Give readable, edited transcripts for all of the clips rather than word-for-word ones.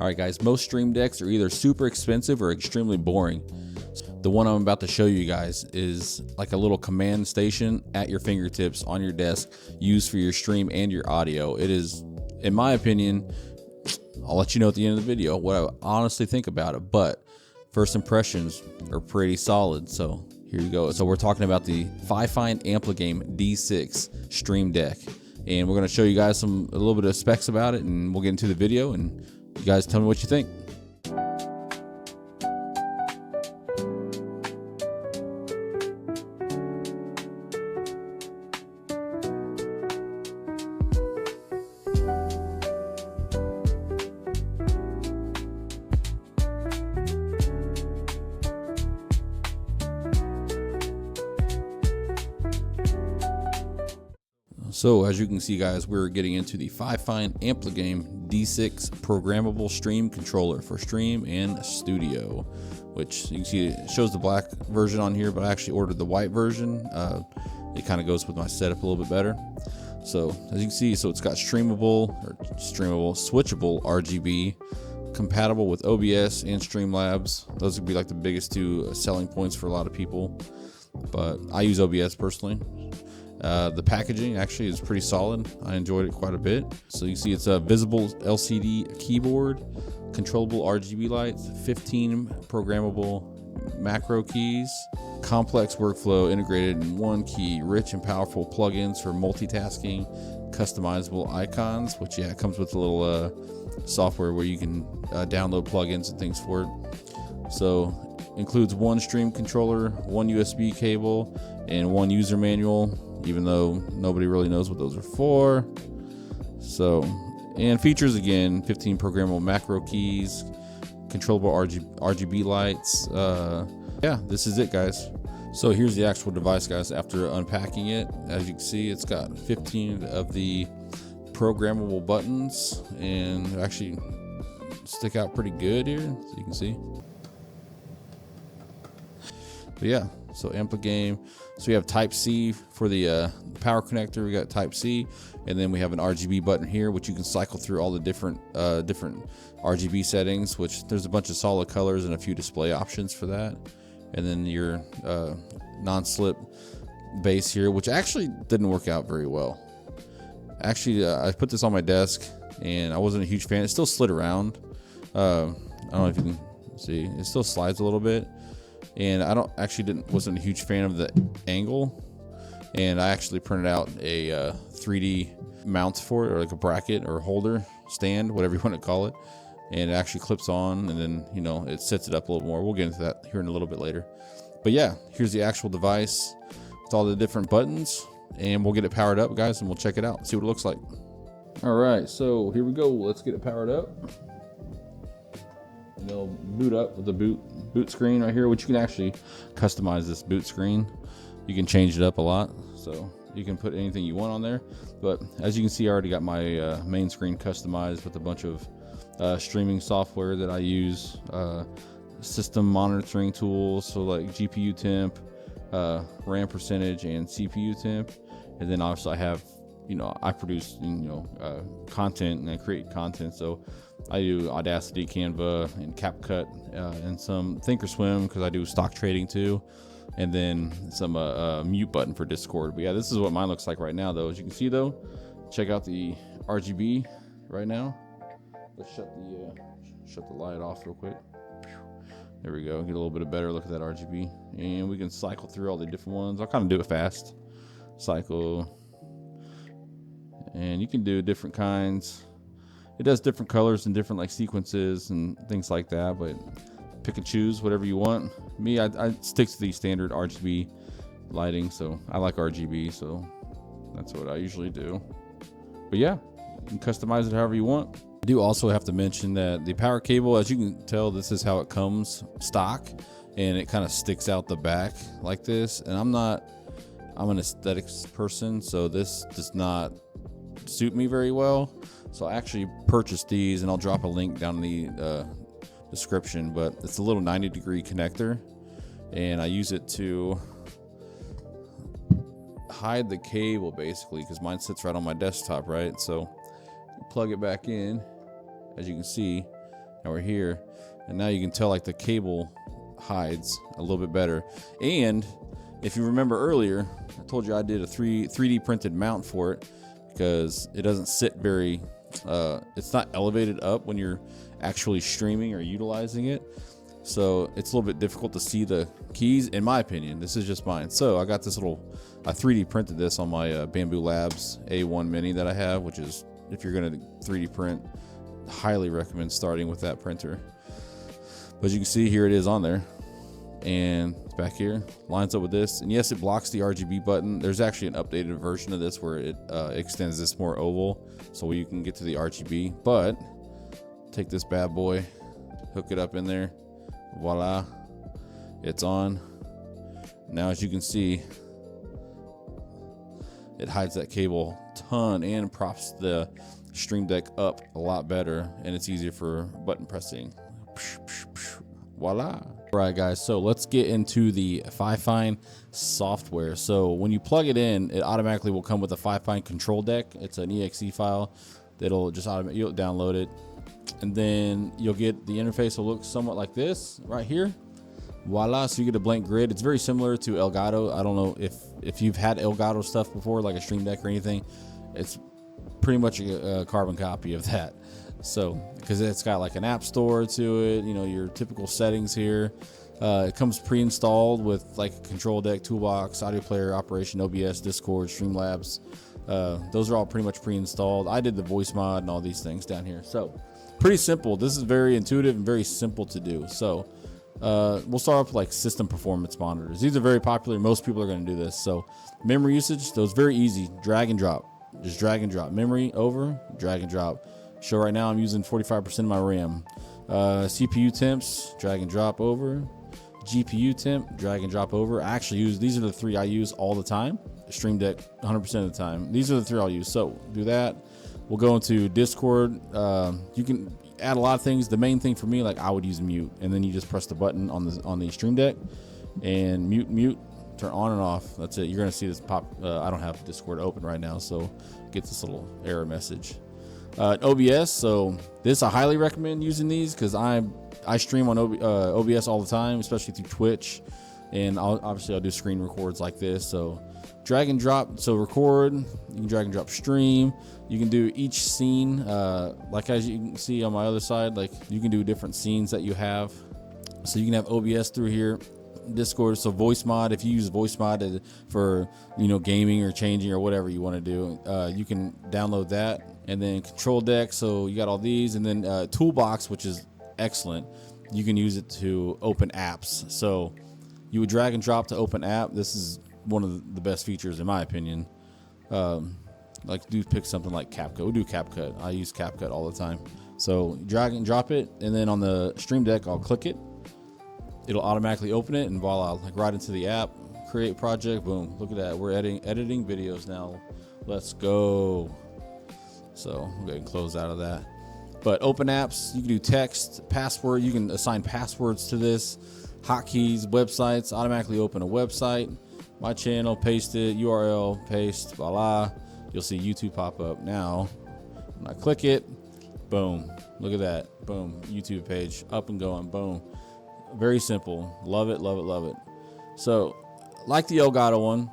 All right, guys, most stream decks are either super expensive or extremely boring. The one I'm about to show you guys is like a little command station at your fingertips on your desk, used for your stream and your audio. It is, in my opinion, I'll let you know at the end of the video what I honestly think about it, but first impressions are pretty solid. So here you go. So we're talking about the FiFine AmpliGame D6 stream deck, and we're going to show you guys a little bit of specs about it, and we'll get into the video and you guys tell me what you think. So as you can see, guys, we're getting into the FiFine AmpliGame D6 programmable stream controller for stream and studio, which you can see it shows the black version on here, but I actually ordered the white version. It kind of goes with my setup a little bit better. So as you can see, so it's got switchable RGB, compatible with OBS and Streamlabs. Those would be like the biggest two selling points for a lot of people, but I use OBS personally. The packaging actually is pretty solid. I enjoyed it quite a bit. So you see it's a visible LCD keyboard, controllable RGB lights, 15 programmable macro keys, complex workflow integrated in one key, rich and powerful plugins for multitasking, customizable icons, which it comes with a little software where you can download plugins and things for it. So includes one stream controller, one USB cable, and one user manual, even though nobody really knows what those are for. So, and features again, 15 programmable macro keys, controllable RGB lights. Yeah, this is it, guys. So here's the actual device, guys. After unpacking it, as you can see, it's got 15 of the programmable buttons, and they actually stick out pretty good here, so you can see. But yeah, so AmpliGame. So we have Type C for the power connector. We got Type C, and then we have an RGB button here, which you can cycle through all the different RGB settings. Which there's a bunch of solid colors and a few display options for that. And then your non-slip base here, which actually didn't work out very well. Actually, I put this on my desk, and I wasn't a huge fan. It still slid around. I don't know if you can see. It still slides a little bit. And I wasn't a huge fan of the angle, and I actually printed out a 3D mount for it, or like a bracket or holder stand, whatever you want to call it, and it actually clips on, and then it sets it up a little more. We'll get into that here in a little bit later. But yeah, here's the actual device with all the different buttons, and we'll get it powered up, guys, and we'll check it out, see what it looks like. All right, so here we go. Let's get it powered up. And they'll boot up with the boot screen right here, which you can actually customize this boot screen. You can change it up a lot, so you can put anything you want on there. But as you can see, I already got my main screen customized with a bunch of streaming software that I use, system monitoring tools, so like GPU temp, RAM percentage, and CPU temp. And then also I have, I produce content and I create content, so I do Audacity, Canva, and CapCut, and some Thinkorswim because I do stock trading too, and then some mute button for Discord. But yeah, this is what mine looks like right now, though. As you can see, though, check out the RGB right now. Let's shut the light off real quick. There we go. Get a little bit of better look at that RGB, and we can cycle through all the different ones. I'll kind of do it fast. Cycle, and you can do different kinds. It does different colors and different sequences and things like that, but pick and choose whatever you want. Me, I stick to the standard RGB lighting, so I like RGB, so that's what I usually do. But yeah, you can customize it however you want. I do also have to mention that the power cable, as you can tell, this is how it comes stock, and it kind of sticks out the back like this. And I'm an aesthetics person, so this does not suit me very well. So I actually purchased these, and I'll drop a link down in the description, but it's a little 90-degree connector, and I use it to hide the cable basically, because mine sits right on my desktop, right? So you plug it back in, as you can see, Now we're here, and now you can tell like the cable hides a little bit better. And if you remember earlier, I told you I did a 3D printed mount for it because it doesn't sit very, it's not elevated up when you're actually streaming or utilizing it. So it's a little bit difficult to see the keys, in my opinion. This is just mine. So I got this I 3D printed this on my Bamboo Labs A1 Mini that I have, which is, if you're going to 3D print, highly recommend starting with that printer. But as you can see, here it is on there. And back here, lines up with this. And yes, it blocks the RGB button. There's actually an updated version of this where it extends this more oval so you can get to the RGB. But take this bad boy, hook it up in there. Voila, it's on. Now as you can see, it hides that cable ton and props the Stream Deck up a lot better, and it's easier for button pressing. Voila. All right guys, so let's get into the FiFine software. So when you plug it in, it automatically will come with a FiFine control deck. It's an exe file that'll just automatically, you'll download it, and then you'll get the interface will look somewhat like this right here. Voila, so you get a blank grid. It's very similar to Elgato. I don't know if you've had Elgato stuff before, like a Stream Deck or anything. It's pretty much a carbon copy of that. So because it's got like an app store to it, you know, your typical settings here. It comes pre-installed with like a control deck, toolbox, audio player, operation, OBS, Discord, Streamlabs. Those are all pretty much pre-installed. I did the voice mod and all these things down here. So pretty simple. This is very intuitive and very simple to do. So we'll start off with like system performance monitors. These are very popular. Most people are going to do this. So memory usage, those very easy. Drag and drop. Just drag and drop. Memory over, drag and drop. So right now I'm using 45% of my RAM. CPU temps, drag and drop over. GPU temp, drag and drop over. I actually use, these are the three I use all the time. Stream Deck 100% of the time. These are the three I'll use. So do that. We'll go into Discord. You can add a lot of things. The main thing for me, like I would use mute, and then you just press the button on the Stream Deck and mute, turn on and off. That's it. You're gonna see this pop. I don't have Discord open right now, so get this little error message. OBS. So this I highly recommend using these because I stream on OBS all the time, especially through Twitch, and obviously I'll do screen records like this. So drag and drop. So record. You can drag and drop stream. You can do each scene. Like as you can see on my other side, like you can do different scenes that you have. So you can have OBS through here. Discord. So voice mod, if you use voice mod for, you know, gaming or changing or whatever you want to do, you can download that. And then control deck. So you got all these, and then toolbox, which is excellent. You can use it to open apps. So you would drag and drop to open app. This is one of the best features in my opinion. Like do pick something like CapCut. We'll do CapCut. I use CapCut all the time. So drag and drop it, and then on the Stream Deck I'll click it. It'll automatically open it, and voila, like right into the app, create project, boom. Look at that. We're editing videos now. Let's go. So we'll go ahead and close out of that. But open apps, you can do text, password. You can assign passwords to this. Hotkeys, websites, automatically open a website. My channel, paste it, URL, paste, voila. You'll see YouTube pop up. Now, when I click it, boom. Look at that. Boom. YouTube page, up and going, boom. Very simple. Love it, love it, love it. So, like the Elgato one,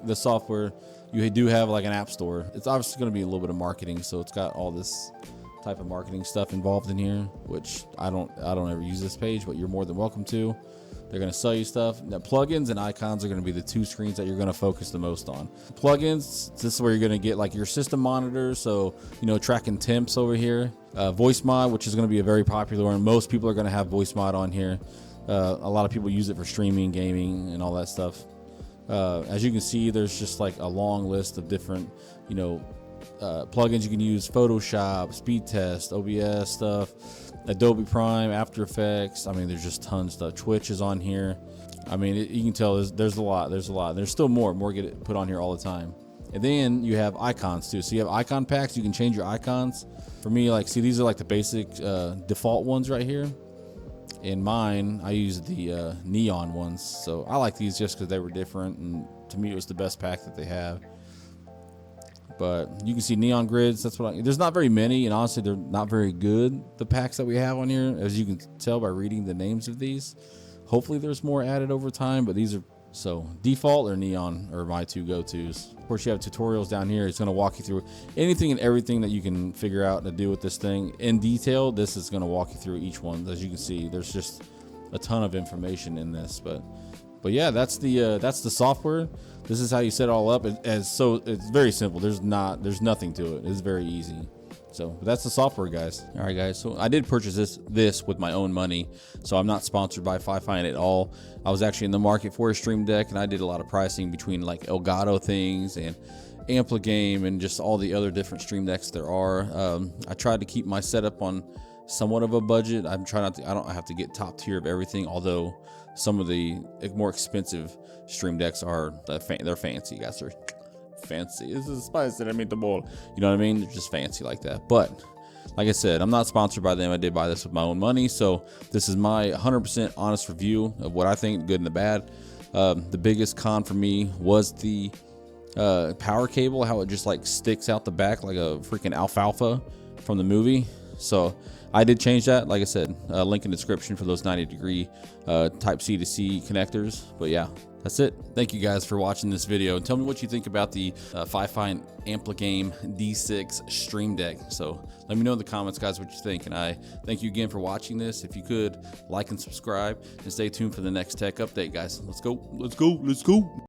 the software, you do have like an app store. It's obviously going to be a little bit of marketing, so it's got all this type of marketing stuff involved in here, which I don't ever use this page, but you're more than welcome to. They're going to sell you stuff. Now, plugins and icons are going to be the two screens that you're going to focus the most on. Plugins, this is where you're going to get like your system monitors, so you know, tracking temps over here. Voice mod, which is going to be a very popular one. Most people are going to have voice mod on here. A lot of people use it for streaming, gaming, and all that stuff. As you can see, there's just like a long list of different, you know, plugins you can use. Photoshop, speed test, OBS stuff, Adobe Prime, After Effects. I mean, there's just tons of stuff. Twitch is on here. I mean, you can tell there's a lot. There's still more get put on here all the time. And then you have icons too. So you have icon packs. You can change your icons. For me, like, see, these are like the basic default ones right here. In mine, I use the neon ones. So I like these just because they were different, and to me, it was the best pack that they have. But you can see neon grids. That's what there's not very many, and honestly, they're not very good, the packs that we have on here, as you can tell by reading the names of these. Hopefully there's more added over time, but these are so default or neon are my two go-tos. Of course, you have tutorials down here. It's going to walk you through anything and everything that you can figure out to do with this thing in detail. This is going to walk you through each one. As you can see, there's just a ton of information in this, but yeah, that's the software. This is how you set it all up. So it's very simple. There's nothing to it. It's very easy. So that's the software, guys. All right, guys. So I did purchase this with my own money. So I'm not sponsored by FiFine at all. I was actually in the market for a Stream Deck, and I did a lot of pricing between like Elgato things and AmpliGame and just all the other different Stream Decks there are. I tried to keep my setup on somewhat of a budget. I'm trying not to. I don't have to get top tier of everything, although some of the more expensive Stream Decks are they're fancy, guys. They're fancy. This is spicy. I mean the ball. You know what I mean? They're just fancy like that. But like I said, I'm not sponsored by them. I did buy this with my own money, so this is my 100% honest review of what I think, good and the bad. The biggest con for me was the power cable, how it just like sticks out the back like a freaking alfalfa from the movie. So I did change that. Like I said, link in the description for those 90-degree type C to C connectors. But yeah, that's it. Thank you guys for watching this video, and tell me what you think about the FiFine AmpliGame D6 Stream Deck. So let me know in the comments, guys, what you think. And I thank you again for watching this. If you could like and subscribe, and stay tuned for the next tech update, guys. Let's go.